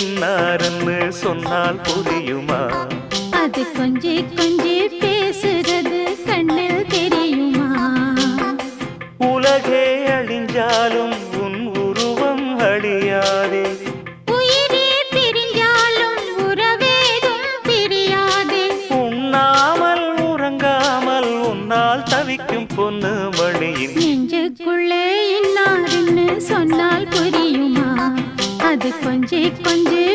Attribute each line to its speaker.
Speaker 1: இன்னாருன்னு சொன்னால் புரியுமா?
Speaker 2: அது கொஞ்சி கொஞ்சி பேசுறது கண்ணில் தெரியுமா?
Speaker 1: உலகே அழிஞ்சாலும் உன் உருவம் அழியாதே.
Speaker 2: உயிரே பிரிஞ்சாலும் உறவேதும் பிரியாதே.
Speaker 1: உண்ணாமல் உறங்காமல் உன்னால் தவிக்கும் பொண்ணு மணியின்
Speaker 2: நெஞ்சுக்குள்ளே இன்னாருன்னு சொன்னால் புரியுமா? அது கொஞ்சி கொஞ்சி